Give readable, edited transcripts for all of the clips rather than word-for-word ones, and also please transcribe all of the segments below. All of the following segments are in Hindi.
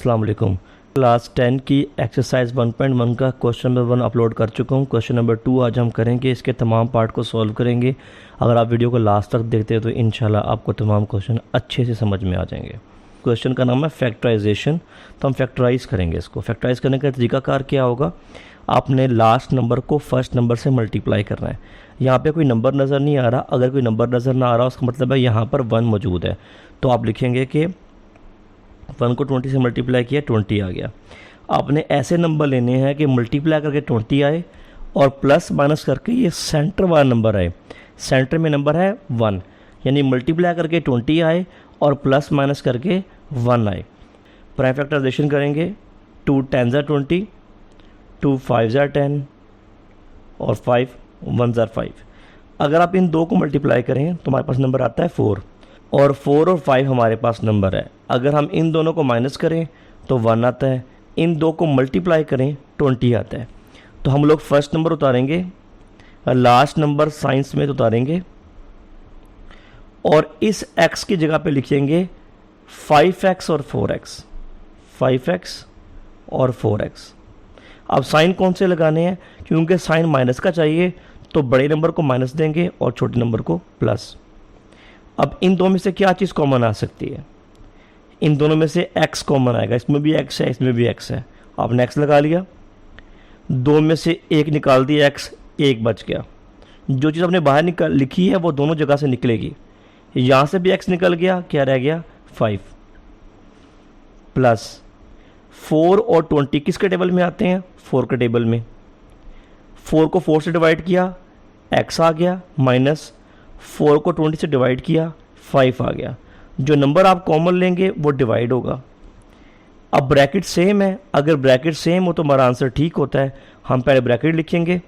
अस्सलाम वालेकुम। क्लास 10 की एक्सरसाइज 1.1 का क्वेश्चन नंबर 1 अपलोड कर चुका हूँ। क्वेश्चन नंबर 2 आज हम करेंगे, इसके तमाम पार्ट को सॉल्व करेंगे। अगर आप वीडियो को लास्ट तक देखते हैं तो इंशाल्लाह आपको तमाम क्वेश्चन अच्छे से समझ में आ जाएंगे। क्वेश्चन का नाम है फैक्टराइजेशन। तो हम फैक्टराइज करेंगे इसको। फैक्टराइज करने का तरीकाकार क्या होगा, आपने लास्ट नंबर को फर्स्ट नंबर से मल्टीप्लाई करना है। यहाँ पे कोई नंबर नज़र नहीं आ रहा, अगर कोई नंबर नज़र ना आ रहा उसका मतलब है यहाँ पर 1 मौजूद है। तो आप लिखेंगे कि 1 को 20 से मल्टीप्लाई किया 20 आ गया। आपने ऐसे नंबर लेने हैं कि मल्टीप्लाई करके 20 आए और प्लस माइनस करके ये सेंटर वाला नंबर आए। सेंटर में नंबर है 1, यानी मल्टीप्लाई करके 20 आए और प्लस माइनस करके 1 आए। प्राइम फैक्टराइजेशन करेंगे। 2 10 20, 2 5 10 और 5 1 5। अगर आप इन दो को मल्टीप्लाई करें तो हमारे पास नंबर आता है 4, और 4 और 5 हमारे पास नंबर है। अगर हम इन दोनों को माइनस करें तो 1 आता है, इन दो को मल्टीप्लाई करें 20 आता है। तो हम लोग फर्स्ट नंबर उतारेंगे, लास्ट नंबर साइंस में उतारेंगे और इस x की जगह पे लिखेंगे 5x और 4x, 5x और 4x। अब साइन कौन से लगाने हैं, क्योंकि साइन माइनस का चाहिए तो बड़े नंबर को माइनस देंगे और छोटे नंबर को प्लस। अब इन दो में से क्या चीज़ कॉमन आ सकती है, इन दोनों में से x कॉमन आएगा। इसमें भी x है, इसमें भी x है, आपने x लगा लिया। दो में से एक निकाल दिया x, एक बच गया। जो चीज़ आपने बाहर निकाल लिखी है वो दोनों जगह से निकलेगी। यहाँ से भी x निकल गया, क्या रह गया 5 प्लस 4 और 20 किसके टेबल में आते हैं, 4 के टेबल में। 4 को 4 से डिवाइड किया x आ गया, माइनस 4 को 20 से डिवाइड किया 5 आ गया। जो नंबर आप कॉमन लेंगे वो डिवाइड होगा। अब ब्रैकेट सेम है, अगर ब्रैकेट सेम हो तो हमारा आंसर ठीक होता है। हम पहले ब्रैकेट लिखेंगे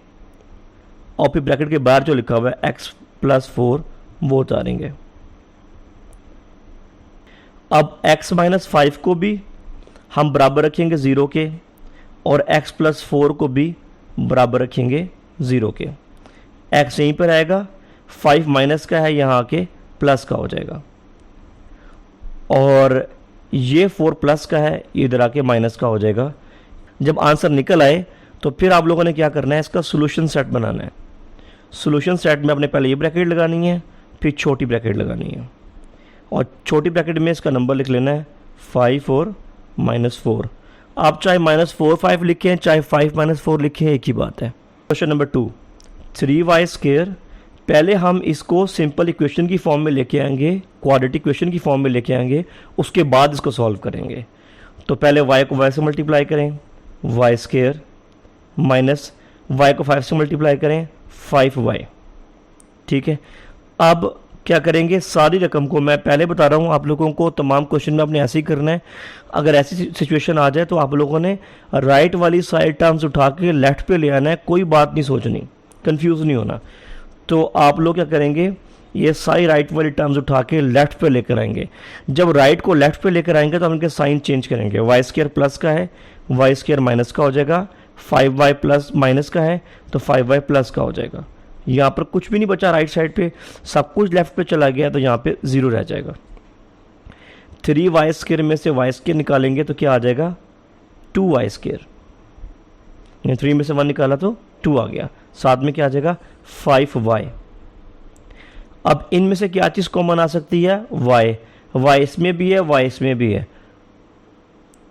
और फिर ब्रैकेट के बाहर जो लिखा हुआ है x + 4 वो उतारेंगे। अब x - 5 को भी हम बराबर रखेंगे 0 के और x + 4 को भी बराबर रखेंगे 0 के। x यहीं पर आएगा, 5 माइनस का है, यहाँ आके प्लस का हो जाएगा, और ये 4 प्लस का है, इधर आके माइनस का हो जाएगा। जब आंसर निकल आए तो फिर आप लोगों ने क्या करना है, इसका सोल्यूशन सेट बनाना है। सोल्यूशन सेट में आपने पहले ये ब्रैकेट लगानी है, फिर छोटी ब्रैकेट लगानी है, और छोटी ब्रैकेट में इसका नंबर लिख लेना है 5 और -4। आप चाहे -4 5 लिखें, चाहे 5 - 4 लिखें, एक ही बात है। Question number 2, 3y²। पहले हम इसको सिंपल इक्वेशन की फॉर्म में लेके आएंगे, क्वाड्रेटिक इक्वेशन की फॉर्म में लेके आएंगे, उसके बाद इसको सॉल्व करेंगे। तो पहले y को y से मल्टीप्लाई करें, y² माइनस y को 5 से मल्टीप्लाई करें 5y। ठीक है, अब क्या करेंगे, सारी रकम को मैं पहले बता रहा हूँ आप लोगों को, तमाम क्वेश्चन में आपने ऐसे ही करना है। अगर ऐसी सिचुएशन आ जाए तो आप लोगों ने राइट वाली साइड टर्म्स उठा के लेफ्ट पे ले आना है, कोई बात नहीं सोचनी, कंफ्यूज नहीं होना। तो आप लोग क्या करेंगे, ये सारी राइट वाली टर्म्स उठा के लेफ्ट पे लेकर आएंगे। जब राइट को लेफ्ट पे लेकर आएंगे तो हम इनके साइन चेंज करेंगे। y² प्लस का है, y² माइनस का हो जाएगा। 5y प्लस माइनस का है तो 5y प्लस का हो जाएगा। यहाँ पर कुछ भी नहीं बचा राइट साइड पे, सब कुछ लेफ्ट पे चला गया, तो यहाँ पे 0 रह जाएगा। 3y² में से y² निकालेंगे तो क्या आ जाएगा 2y²। 3 में से 1 निकाला तो 2 आ गया, साथ में क्या आ जाएगा 5y। अब इनमें से क्या चीज़ कॉमन आ सकती है, y इसमें भी है, y इसमें भी है,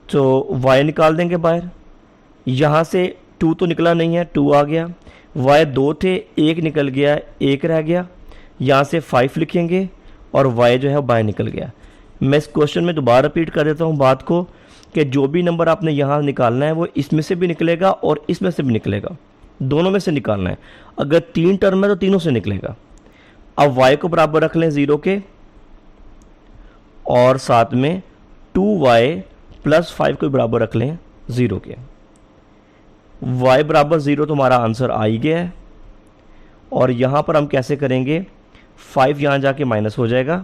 तो y निकाल देंगे बाहर। यहाँ से 2 तो निकला नहीं है, 2 आ गया। y 2 थे, 1 निकल गया, 1 रह गया। यहाँ से 5 लिखेंगे और y जो है बाहर निकल गया। मैं इस क्वेश्चन में दोबारा रिपीट कर देता हूँ बात को, कि जो भी नंबर आपने यहाँ निकालना है वो इसमें से भी निकलेगा और इसमें से भी निकलेगा, दोनों में से निकालना है। अगर 3 टर्म है तो तीनों से निकलेगा। अब y को बराबर रख लें 0 के और साथ में 2y + 5 को बराबर रख लें 0 के। y बराबर 0 तो हमारा आंसर आ ही गया है। और यहाँ पर हम कैसे करेंगे, 5 यहाँ जाके माइनस हो जाएगा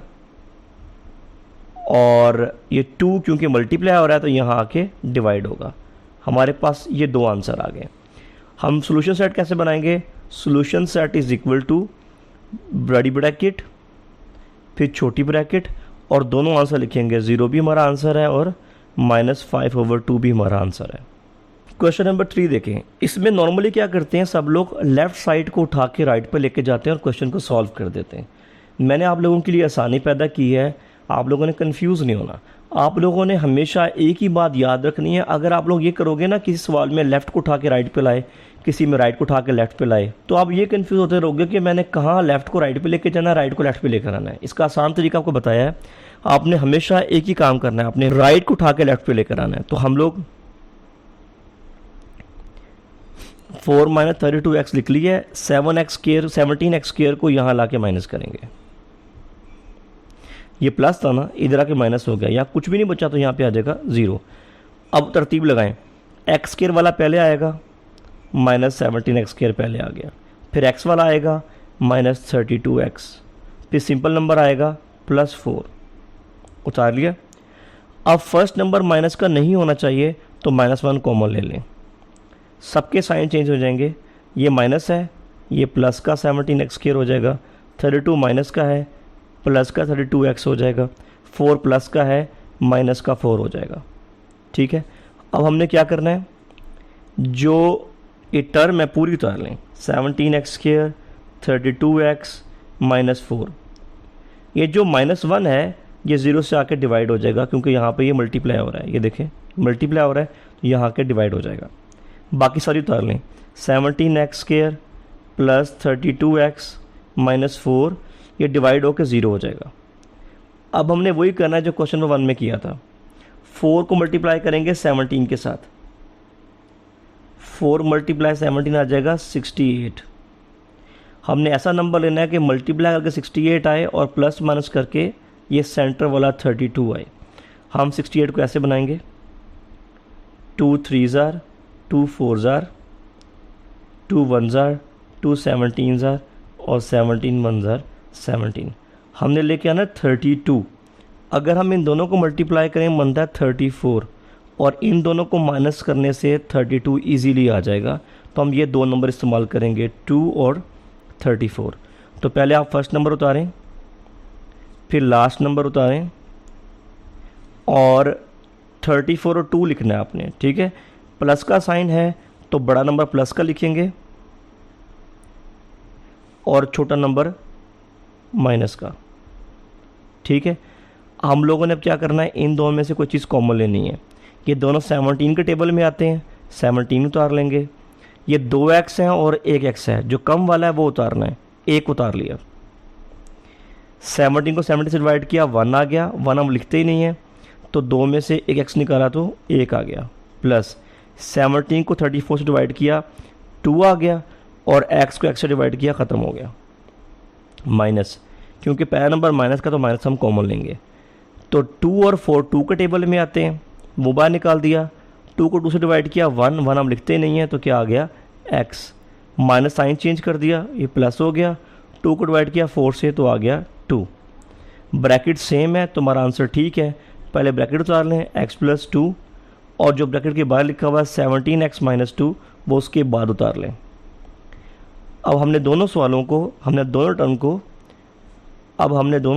और ये 2 क्योंकि मल्टीप्लाई हो रहा है तो यहाँ आके डिवाइड होगा। हमारे पास ये 2 आंसर आ गए। हम सोल्यूशन सेट कैसे बनाएंगे, solution set is equal to बड़ी ब्रैकेट फिर छोटी ब्रैकेट और दोनों आंसर लिखेंगे। 0 भी हमारा आंसर है और -5/2 भी हमारा आंसर है। क्वेश्चन नंबर 3 देखें। इसमें नॉर्मली क्या करते हैं, सब लोग लेफ़्ट साइड को उठा के राइट पे लेके जाते हैं और क्वेश्चन को सॉल्व कर देते हैं। मैंने आप लोगों के लिए आसानी पैदा की है, आप लोगों ने कंफ्यूज नहीं होना। आप लोगों ने हमेशा एक ही बात याद रखनी है, अगर आप लोग ये करोगे ना, किसी सवाल में लेफ़्ट को उठा के राइट पे लाए, किसी में राइट को उठा के लेफ़्ट पे लाए, तो आप ये कंफ्यूज होते रहोगे कि मैंने कहाँ लेफ़्ट को राइट पे लेके जाना, राइट को लेफ़्ट पे लेकर आना है। इसका आसान तरीका आपको बताया है, आपने हमेशा एक ही काम करना है, आपने राइट को उठा के लेफ़्ट पे लेकर आना है। तो हम लोग 4 - 32x लिख लिया है, 17x² को यहाँ ला के माइनस करेंगे। ये प्लस था ना, इधर आके माइनस हो गया, यहाँ कुछ भी नहीं बचा तो यहाँ पे आ जाएगा 0। अब तरतीब लगाएं, x² वाला पहले आएगा, -17x² पहले आ गया, फिर x वाला आएगा -32x, फिर सिंपल नंबर आएगा +4, उतार लिया। अब फर्स्ट नंबर माइनस का नहीं होना चाहिए तो -1 कॉमन ले लें, सबके साइन चेंज हो जाएंगे। ये माइनस है, ये प्लस का 17x² हो जाएगा, 32 माइनस का है, प्लस का 32x हो जाएगा, 4 प्लस का है, माइनस का 4 हो जाएगा। ठीक है, अब हमने क्या करना है, जो ये टर्म है पूरी उतार लें, 17x², 32x, -4। ये जो -1 है ये 0 से आके डिवाइड हो जाएगा, क्योंकि यहाँ पे ये मल्टीप्लाई हो रहा है, ये देखें मल्टीप्लाई हो रहा है, तो यहाँ आके डिवाइड हो जाएगा। बाकी सारी उतार लें, 17x² + 32x -4, ये डिवाइड होकर 0 हो जाएगा। अब हमने वही करना है जो क्वेश्चन नंबर 1 में किया था, 4 को मल्टीप्लाई करेंगे 17 के साथ, 4 × 17 आ जाएगा 68। हमने ऐसा नंबर लेना है कि मल्टीप्लाई करके 68 आए और प्लस माइनस करके ये सेंटर वाला 32 आए। हम 68 को ऐसे बनाएंगे, 2 3s are 2 4s are 2 1s are 2 17s are और 17 1s are 17। हमने लेके आना 32, अगर हम इन दोनों को मल्टीप्लाई करें बनता है 34, और इन दोनों को माइनस करने से 32 इजीली आ जाएगा। तो हम ये दो नंबर इस्तेमाल करेंगे, 2 और 34। तो पहले आप फर्स्ट नंबर उतारें, फिर लास्ट नंबर उतारें, और 34 और 2 लिखना है आपने। ठीक है, प्लस का साइन है तो बड़ा नंबर प्लस का लिखेंगे और छोटा नंबर माइनस का। ठीक है, हम लोगों ने अब क्या करना है, इन दोनों में से कोई चीज़ कॉमन लेनी है। ये दोनों 17 के टेबल में आते हैं, 17 उतार लेंगे। ये 2x है और 1x है, जो कम वाला है वो उतारना है, 1 उतार लिया। 17 को 70 से डिवाइड किया, 1 आ गया, 1 हम लिखते ही नहीं है, तो 2 में से 1x निकाला तो 1 आ गया, प्लस 17 को 34 से डिवाइड किया, 2 आ गया, और x को x से डिवाइड किया, ख़त्म हो गया, माइनस, क्योंकि पहला नंबर माइनस का तो माइनस हम कॉमन लेंगे। तो 2 और 4 2 के टेबल में आते हैं, वो बाहर निकाल दिया, 2 को 2 से डिवाइड किया, 1 1 हम लिखते ही नहीं है, तो क्या आ गया x, माइनस साइन चेंज कर दिया, ये प्लस हो गया, 2 को डिवाइड किया 4 से तो आ गया 2। ब्रैकेट सेम है तो हमारा आंसर ठीक है। पहले ब्रैकेट उतार लें, x + 2, और जो ब्रैकेट के बाहर लिखा हुआ है 17x - 2 वो उसके बाद उतार लें। अब हमने दोनों सवालों को, हमने दोनों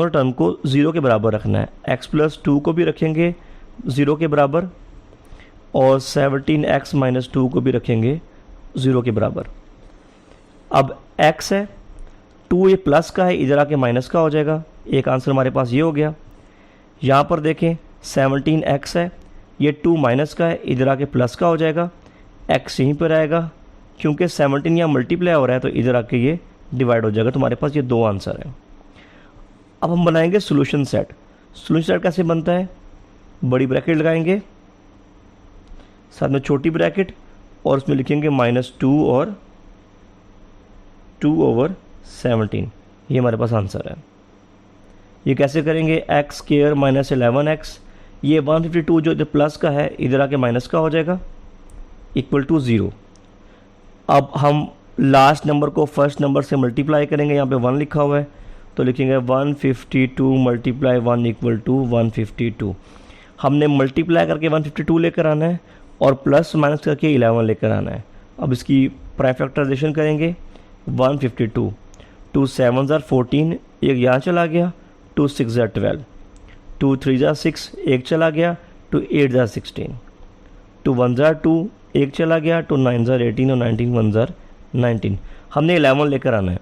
टर्म को 0 के बराबर रखना है। x + 2 को भी रखेंगे 0 के बराबर, और 17x - 2 को भी रखेंगे 0 के बराबर। अब x है, 2 ये प्लस का है, इधर आके माइनस का हो जाएगा, एक आंसर हमारे पास ये हो गया। यहाँ पर देखें 17x है, ये 2 माइनस का है, इधर आके प्लस का हो जाएगा, x यहीं पर आएगा, क्योंकि 17 यहाँ मल्टीप्लाई हो रहा है तो इधर आके ये डिवाइड हो जाएगा। तो हमारे पास ये 2 आंसर हैं। अब हम बनाएंगे सोल्यूशन सेट। सोल्यूशन सेट कैसे बनता है, बड़ी ब्रैकेट लगाएंगे, साथ में छोटी ब्रैकेट, और उसमें लिखेंगे -2 और 2/17। ये हमारे पास आंसर है। ये कैसे करेंगे, x² - 11x, ये 152 जो इधर प्लस का है इधर आके माइनस का हो जाएगा, = 0। अब हम लास्ट नंबर को फर्स्ट नंबर से मल्टीप्लाई करेंगे, यहाँ पे 1 लिखा हुआ है तो लिखेंगे 152 × 1 = 152। हमने मल्टीप्लाई करके 152 लेकर आना है और प्लस माइनस करके 11 लेकर आना है। अब इसकी प्राइम फैक्टराइजेशन करेंगे, 152, 2 7s are 14, एक यहाँ चला गया, 2 6s are 12, 2 3s are 6, एक चला गया, टू 8 ज़ार 16, टू 1 ज़ार 2 1 चला गया, टू 9 ज़ार 18 और 19 1 ज़ार 19। हमने 11 लेकर आना है।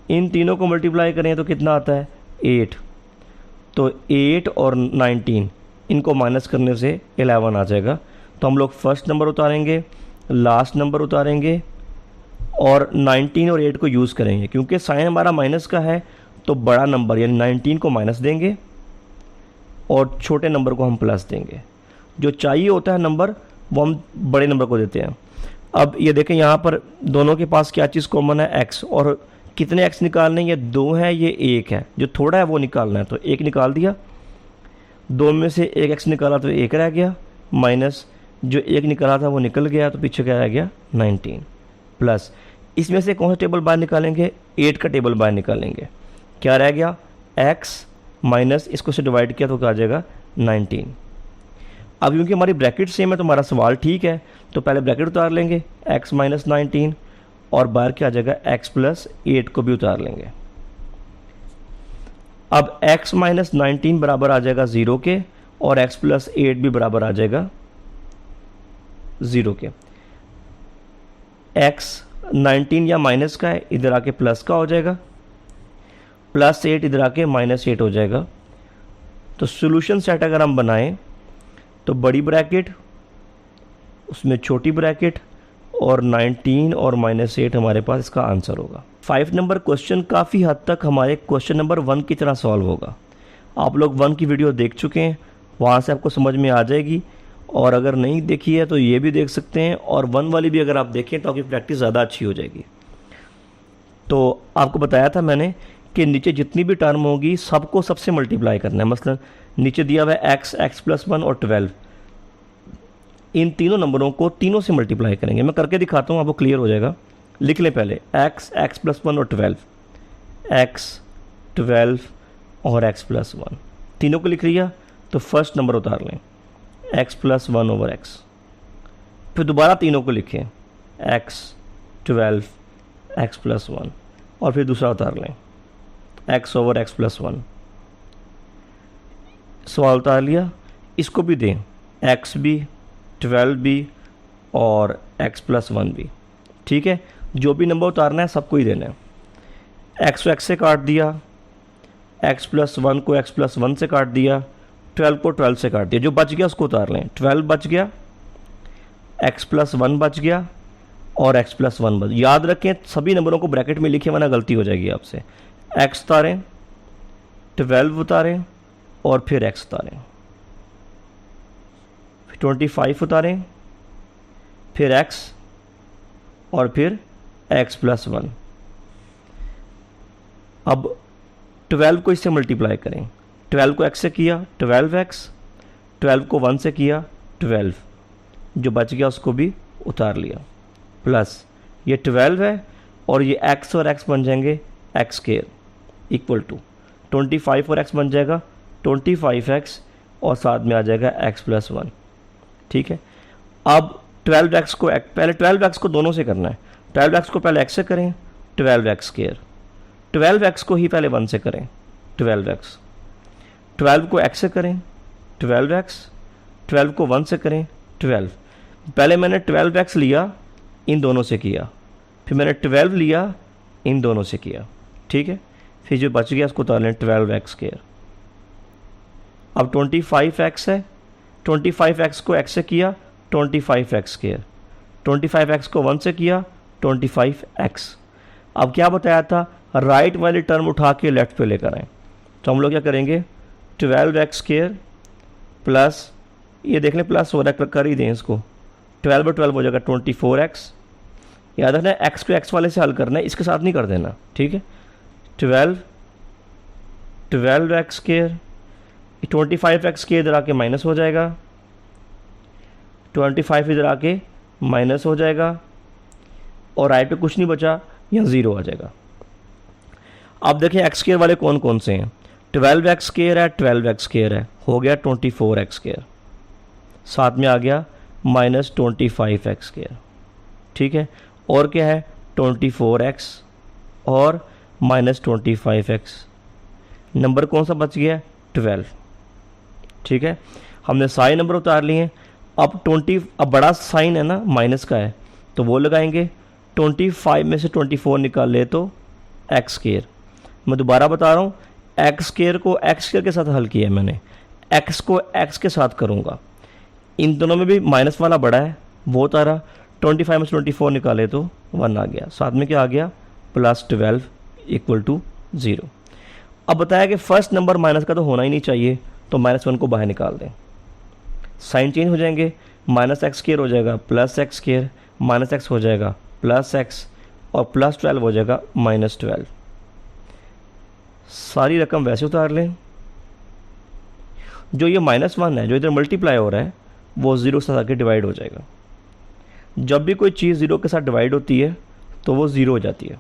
इन तीनों को मल्टीप्लाई करें तो कितना आता है 8, तो 8 और 19 इनको माइनस करने से 11 आ जाएगा। तो हम लोग फर्स्ट नंबर उतारेंगे, लास्ट नंबर उतारेंगे और 19 और 8 को यूज़ करेंगे। क्योंकि साइन हमारा माइनस का है तो बड़ा नंबर यानी 19 को माइनस देंगे और छोटे नंबर को हम प्लस देंगे। जो चाहिए होता है नंबर वो हम बड़े नंबर को देते हैं। अब ये देखें यहाँ पर दोनों के पास क्या चीज़ कॉमन है, x, और कितने x निकालने हैं, ये 2 है ये 1 है, जो थोड़ा है वो निकालना है। तो 1 निकाल दिया, 2 में से 1 x निकाला तो 1 रह गया, माइनस जो 1 निकाला था वो निकल गया, तो पीछे क्या रह गया 19, प्लस इसमें से कौन सा टेबल बाहर निकालेंगे, 8 का टेबल बाहर निकालेंगे। क्या रह गया x माइनस इसको से डिवाइड किया तो क्या आ जाएगा 19। अब क्योंकि हमारी ब्रैकेट सेम है तो हमारा सवाल ठीक है, तो पहले ब्रैकेट उतार लेंगे x माइनस 19 और बाहर क्या आ जाएगा x प्लस 8 को भी उतार लेंगे। अब x माइनस 19 बराबर आ जाएगा 0 के और x प्लस 8 भी बराबर आ जाएगा 0 के। x 19 या माइनस का है, इधर आके प्लस का हो जाएगा, प्लस 8 इधर आके माइनस 8 हो जाएगा। तो सॉल्यूशन सेट अगर हम बनाएं तो बड़ी ब्रैकेट उसमें छोटी ब्रैकेट और 19 और माइनस 8 हमारे पास इसका आंसर होगा। 5 नंबर क्वेश्चन काफ़ी हद तक हमारे क्वेश्चन नंबर 1 की तरह सॉल्व होगा। आप लोग 1 की वीडियो देख चुके हैं, वहाँ से आपको समझ में आ जाएगी, और अगर नहीं देखी है तो ये भी देख सकते हैं, और 1 वाली भी अगर आप देखें तो आपकी प्रैक्टिस ज़्यादा अच्छी हो जाएगी। तो आपको बताया था मैंने कि नीचे जितनी भी टर्म होगी सबको सबसे मल्टीप्लाई करना है। मसलन नीचे दिया हुआ है x, x प्लस 1 और 12, इन तीनों नंबरों को तीनों से मल्टीप्लाई करेंगे। मैं करके दिखाता हूँ, आपको क्लियर हो जाएगा। लिख लें पहले x, x प्लस 1 और 12, x 12 और x प्लस 1, तीनों को लिख लिया तो फर्स्ट नंबर उतार लें x प्लस 1 ओवर x, फिर दोबारा तीनों को लिखें x 12 x प्लस 1 और फिर दूसरा उतार लें x ओवर x प्लस 1। सवाल उतार लिया, इसको भी दें x भी 12 भी और x प्लस 1 भी, ठीक है। जो भी नंबर उतारना है सबको ही देना है। x को x से काट दिया, x प्लस 1 को x प्लस 1 से काट दिया, 12 को 12 से काट दिया, जो बच गया उसको उतार लें। 12 बच गया, x प्लस 1 बच गया और x प्लस 1 बच। याद रखें सभी नंबरों को ब्रैकेट में लिखे, वरना गलती हो जाएगी आपसे। x उतारें, 12 उतारें और फिर x उतारें, 25 उतारें, फिर x और फिर x प्लस 1। अब 12 को इससे मल्टीप्लाई करें, 12 को x से किया 12x, 12 को 1 से किया 12, जो बच गया उसको भी उतार लिया, प्लस ये 12 है और ये x और x बन जाएंगे x स्क्वायर इक्वल टू 25 और x बन जाएगा 25x और साथ में आ जाएगा x प्लस 1, ठीक है। अब 12x को पहले 12x को दोनों से करना है। 12x को पहले x से करें 12x स्क्वायर, 12x को ही पहले 1 से करें 12x, 12 को x से करें 12x, 12 को 1 से करें 12। पहले मैंने 12x लिया इन दोनों से किया, फिर मैंने 12 लिया इन दोनों से किया, ठीक है। फिर जो बच गया उसको उतार लें 12x स्क्वायर। अब 25x है, 25x को x से किया 25x स्क्वायर, 25x को 1 से किया 25x। अब क्या बताया था, राइट वाली टर्म उठा के लेफ्ट पे लेकर आए, तो हम लोग क्या करेंगे 12x स्क्वायर प्लस, ये देख लें प्लस हो रहा है, कर ही दें इसको, 12 12 हो जाएगा 24x। याद रखना x को x वाले से हल करना है, इसके साथ नहीं कर देना, ठीक है। 12x स्क्वायर, 25x स्क्वायर इधर आके माइनस हो जाएगा, 25 इधर आके माइनस हो जाएगा और राइट पे कुछ नहीं बचा, यहाँ 0 आ जाएगा। अब देखें x स्क्वायर वाले कौन कौन से हैं, 12x स्क्वायर है, 12x स्क्वायर है, हो गया 24x स्क्वायर, साथ में आ गया माइनस 25x स्क्वायर, ठीक है। और क्या है 24x और माइनस 25x, नंबर कौन सा बच गया 12, ठीक है। हमने सारे नंबर उतार लिए हैं। अब 20, अब बड़ा साइन है ना माइनस का है तो वो लगाएंगे। 25 में से 24 निकाल ले तो एक्स स्क्वायर। मैं दोबारा बता रहा हूँ, एक्स स्क्वायर को एक्स स्क्वायर के साथ हल किया है मैंने, एक्स को एक्स के साथ करूँगा। इन दोनों में भी माइनस वाला बड़ा है वो उतारा, 25 में से 24 निकाले तो 1 आ गया। साथ में क्या आ गया, +12 = 0। अब बताया कि फर्स्ट नंबर माइनस का तो होना ही नहीं चाहिए, तो -1 को बाहर निकाल दें। साइन चेंज हो जाएंगे, -x² हो जाएगा +x², -x हो जाएगा +x और +12 हो जाएगा -12। सारी रकम वैसे उतार लें। जो ये -1 है जो इधर मल्टीप्लाई हो रहा है वो 0 से आके डिवाइड हो जाएगा। जब भी कोई चीज़ 0 के साथ डिवाइड होती है तो वो 0 हो जाती है।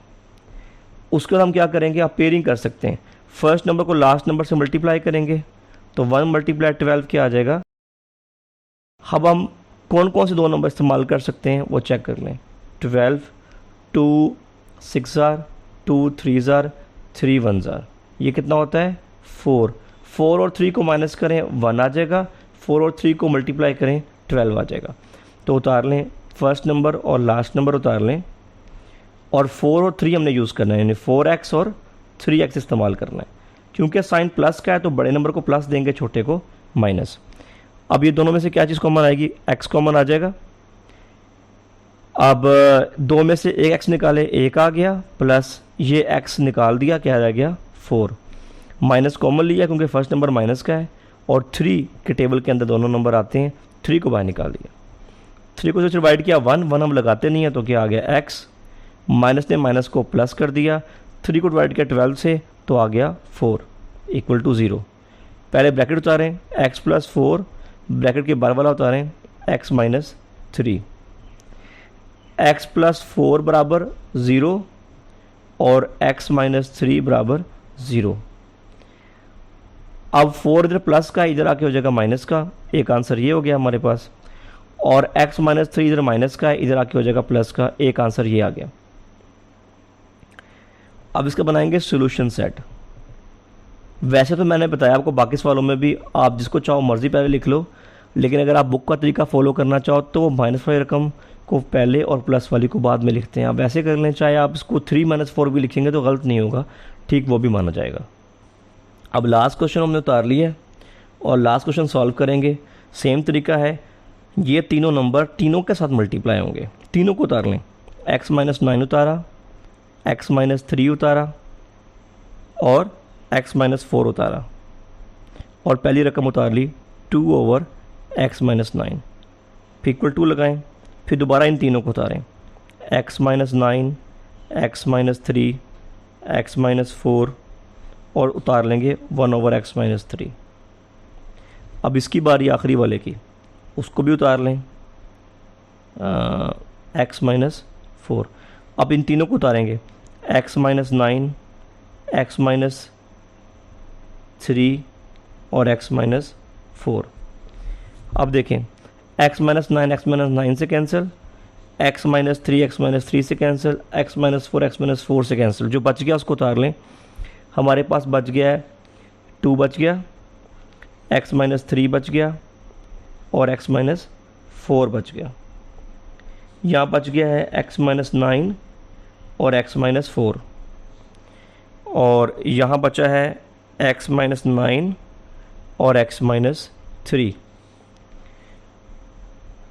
उसके बाद हम क्या करेंगे, आप पेयरिंग कर सकते हैं। फर्स्ट नंबर को लास्ट नंबर से मल्टीप्लाई करेंगे तो 1 × 12 क्या आ जाएगा। अब हम कौन कौन से दो नंबर इस्तेमाल कर सकते हैं वो चेक कर लें। 12, 2 6 2 3 3 1 ये कितना होता है 4। 4 और 3 को माइनस करें 1 आ जाएगा, 4 और 3 को मल्टीप्लाई करें 12 आ जाएगा। तो उतार लें, फर्स्ट नंबर और लास्ट नंबर उतार लें और 4 और 3 हमने यूज़ करना है, यानी 4x और 3x इस्तेमाल करना है। क्योंकि साइन प्लस का है तो बड़े नंबर को प्लस देंगे, छोटे को माइनस। अब ये दोनों में से क्या चीज़ कॉमन आएगी, x कॉमन आ जाएगा। अब 2 में से एक x निकाले, 1 आ गया, प्लस ये x निकाल दिया, क्या आ गया 4। माइनस कॉमन लिया क्योंकि फर्स्ट नंबर माइनस का है और 3 के टेबल के अंदर दोनों नंबर आते हैं, 3 को बाहर निकाल दिया। 3 को जो डिवाइड किया 1 हम लगाते नहीं है तो क्या आ गया x, माइनस ने माइनस को प्लस कर दिया, 3 को डिवाइड किया 12 से तो आ गया 4 = 0। पहले ब्रैकेट उतारें, x + 4 ब्रैकेट के बाहर वाला उतारें x - 3, x + 4 = 0 और x - 3 = 0। अब 4 इधर प्लस का, इधर आके हो जाएगा माइनस का, एक आंसर ये हो गया हमारे पास। और x - 3 इधर माइनस का है, इधर आके हो जाएगा प्लस का, एक आंसर ये आ गया। अब इसका बनाएंगे सोल्यूशन सेट। वैसे तो मैंने बताया आपको बाकी सवालों में भी, आप जिसको चाहो मर्जी पहले लिख लो, लेकिन अगर आप बुक का तरीका फॉलो करना चाहो तो वो माइनस वाली रकम को पहले और प्लस वाली को बाद में लिखते हैं। आप वैसे कर लें, चाहे आप इसको 3 - 4 भी लिखेंगे तो गलत नहीं होगा, ठीक वो भी माना जाएगा। अब लास्ट क्वेश्चन हमने उतार लिया और लास्ट क्वेश्चन सॉल्व करेंगे। सेम तरीका है, ये तीनों नंबर तीनों के साथ मल्टीप्लाई होंगे, तीनों को उतार लें। x - 9 उतारा, x - 3 उतारा और x - 4 उतारा और पहली रकम उतार ली 2/x - 9, फिर इक्वल टू लगाएं, फिर दोबारा इन तीनों को उतारें, x - 9, x - 3, x - 4 और उतार लेंगे 1/x - 3। अब इसकी बारी आखिरी वाले की, उसको भी उतार लें, x - 4। अब इन तीनों को उतारेंगे, x - 9, x - 3 और x - 4। अब देखें, x - 9 x - 9 से कैंसिल, x - 3 x - 3 से कैंसिल, x - 4 x - 4 से कैंसिल। जो बच गया उसको उतार लें। हमारे पास बच गया है 2 बच गया, x - 3 बच गया और x - 4 बच गया। यहाँ बच गया है x - 9 और x - 4 और यहाँ बचा है x - 9 और x - 3।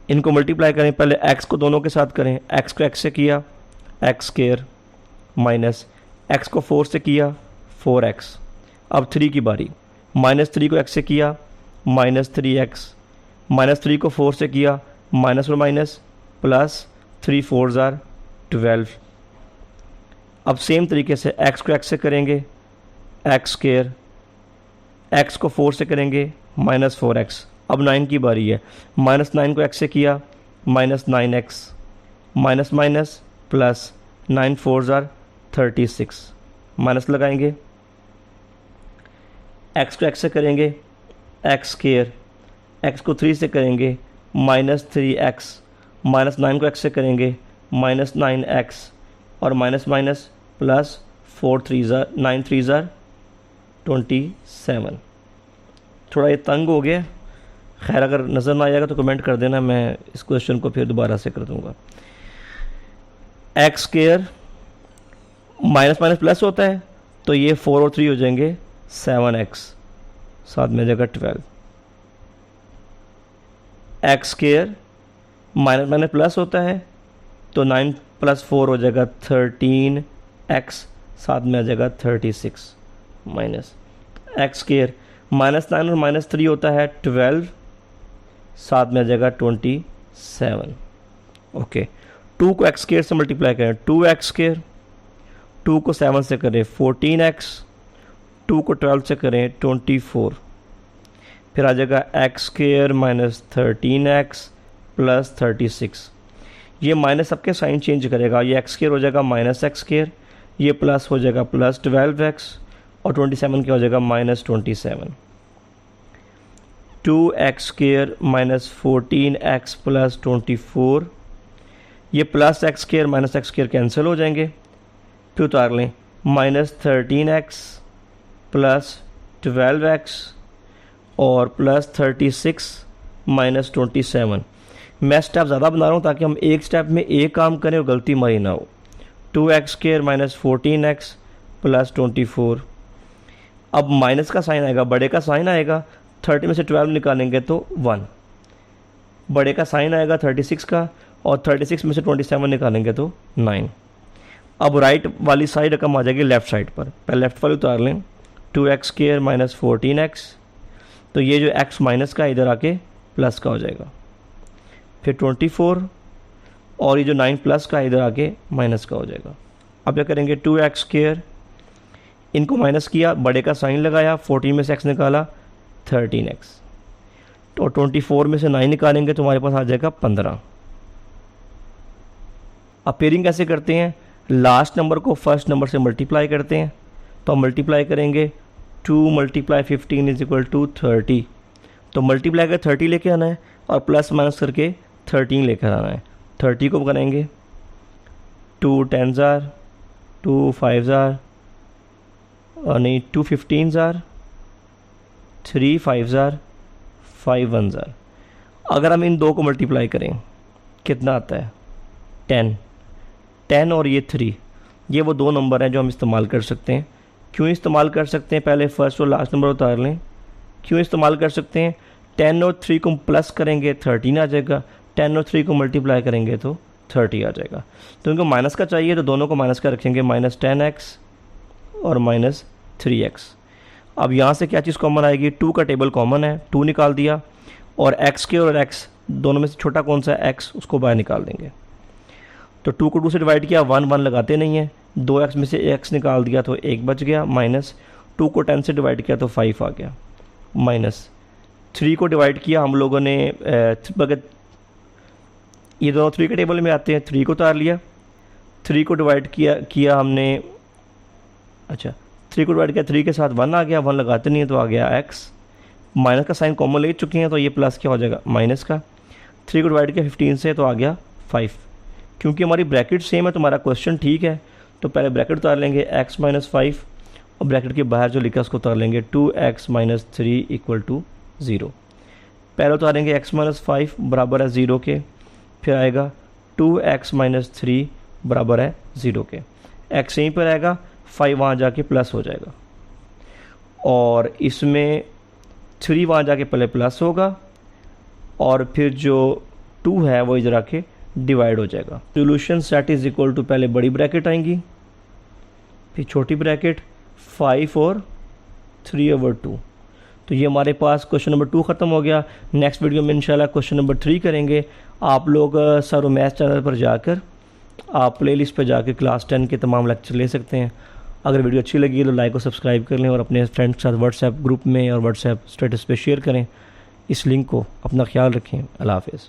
इनको मल्टीप्लाई करें, पहले x को दोनों के साथ करें, x को x से किया x² माइनस x को 4 से किया 4x। अब 3 की बारी, -3 को x से किया -3x, -3 को 4 से किया माइनस और माइनस प्लस 3 4 12। अब सेम तरीके से x को x से करेंगे x², x को 4 से करेंगे -4x। अब 9 की बारी है, -9 को x से किया -9x, minus minus plus 9 4 36, minus लगाएंगे, x को x से करेंगे x², x को 3 से करेंगे -3x, -9 को x से करेंगे -9x और माइनस माइनस प्लस 4 9 3 27। थोड़ा ये तंग हो गया, खैर अगर नज़र ना आएगा तो कमेंट कर देना, मैं इस क्वेश्चन को फिर दोबारा से कर दूंगा। X square minus minus plus होता है, तो ये 4 और 3 हो जाएंगे 7x, साथ में जाएगा 12। X square minus minus plus होता है, तो 9 + 4 हो जाएगा 13x, साथ में आ जाएगा 36 माइनस एक्स स्क्वायर -9 और -3 होता है 12, साथ में आ जाएगा 27। ओके, 2 को एक्स स्क्वायर से मल्टीप्लाई करें 2x स्क्वायर, 2 को 7 से करें 14x, 2 को 12 से करें 24, फिर आ जाएगा एक्स स्क्वायर -13x + 36। ये माइनस सबके साइन चेंज करेगा, ये एक्स स्क्वायर हो जाएगा -x स्क्वायर, ये प्लस हो जाएगा +12x, और 27 क्या हो जाएगा -27। 2x स्क्वायर -14x + 24, ये +x square -x square cancel हो जाएंगे, फिर उतार लें -13x + 12x और +36 -27। मैं स्टेप ज़्यादा बना रहा हूँ ताकि हम एक स्टेप में एक काम करें और गलती हमारी ना हो। 2x स्क्वायर -14x + 24, अब माइनस का साइन आएगा, बड़े का साइन आएगा, 30 में से 12 निकालेंगे तो 1, बड़े का साइन आएगा 36 का, और 36 में से 27 निकालेंगे तो 9। अब राइट वाली साइड रकम आ जाएगी लेफ़्ट साइड पर, पहले लेफ़्ट वाली उतार लें। 2x स्क्वायर -14x, तो ये जो x माइनस का इधर आके प्लस का हो जाएगा, फिर 24, और ये जो 9 प्लस का इधर आके माइनस का हो जाएगा। अब क्या करेंगे, 2x स्क्वायर, इनको माइनस किया, बड़े का साइन लगाया, 14 में से x निकाला 13x, तो 24 में से 9 निकालेंगे तो हमारे पास आ जाएगा 15। अब पेयरिंग कैसे करते हैं, लास्ट नंबर को फर्स्ट नंबर से मल्टीप्लाई करते हैं, तो हम मल्टीप्लाई करेंगे 2 × 15 = 30, तो मल्टीप्लाई कर 30 लेके आना है और प्लस माइनस करके 13 लेकर आना है। 30 को करेंगे 2 10s are, 2 5s are, और नहीं 2 15s are, 3 5s are, 5 1s are। अगर हम इन दो को मल्टीप्लाई करें कितना आता है 10 और ये 3, ये वो दो नंबर हैं जो हम इस्तेमाल कर सकते हैं। क्यों इस्तेमाल कर सकते हैं, पहले फर्स्ट और लास्ट नंबर उतार लें। क्यों इस्तेमाल कर सकते हैं, 10 और 3 को प्लस करेंगे 13 आ जाएगा, 10 और 3 को मल्टीप्लाई करेंगे तो 30 आ जाएगा। तो इनको माइनस का चाहिए तो दोनों को माइनस का रखेंगे, -10x और -3x। अब यहाँ से क्या चीज़ कॉमन आएगी, 2 का टेबल कॉमन है, 2 निकाल दिया, और x के और x दोनों में से छोटा कौन सा है x, उसको बाहर निकाल देंगे। तो 2 को 2 से डिवाइड किया, 1 1 लगाते नहीं है, 2x में से x निकाल दिया तो 1 बच गया, माइनस 2 को 10 से डिवाइड किया तो 5 आ गया, माइनस 3 को डिवाइड किया हम लोगों ने ये दोनों 3 के टेबल में आते हैं, 3 को उतार लिया, 3 को डिवाइड किया हमने, अच्छा 3 को डिवाइड किया, 3 के साथ 1 आ गया, 1 लगाते नहीं है तो आ गया x, माइनस का साइन कॉमन ले चुके हैं तो ये प्लस क्या हो जाएगा माइनस का, 3 को डिवाइड किया 15 से तो आ गया 5। क्योंकि हमारी ब्रैकेट सेम है तो हमारा क्वेश्चन ठीक है, तो पहले ब्रैकेट उतार लेंगे x - 5, और ब्रैकेट के बाहर जो लिखा है उसको उतार लेंगे 2x - 3 = 0। पहले उतारेंगे x - 5 बराबर है 0 के, फिर आएगा 2x - 3 बराबर है 0 के, x यहीं पर आएगा, 5 वहाँ जाके प्लस हो जाएगा, और इसमें 3 वहाँ जाके पहले प्लस होगा, और फिर जो 2 है वो इधर आके डिवाइड हो जाएगा। Solution set is equal to, पहले बड़ी ब्रैकेट आएंगी, फिर छोटी ब्रैकेट 5 और 3/2। तो ये हमारे पास क्वेश्चन नंबर 2 ख़त्म हो गया। नेक्स्ट वीडियो में इंशाल्लाह क्वेश्चन नंबर 3 करेंगे। आप लोग सर मैथ चैनल पर जाकर आप प्लेलिस्ट पर जाकर क्लास 10 के तमाम लेक्चर ले सकते हैं। अगर वीडियो अच्छी लगी तो लाइक और सब्सक्राइब कर लें, और अपने फ्रेंड्स के साथ व्हाट्सएप ग्रुप में और व्हाट्सएप स्टेटस पे शेयर करें इस लिंक को। अपना ख्याल रखें। अल्लाह हाफ़िज़।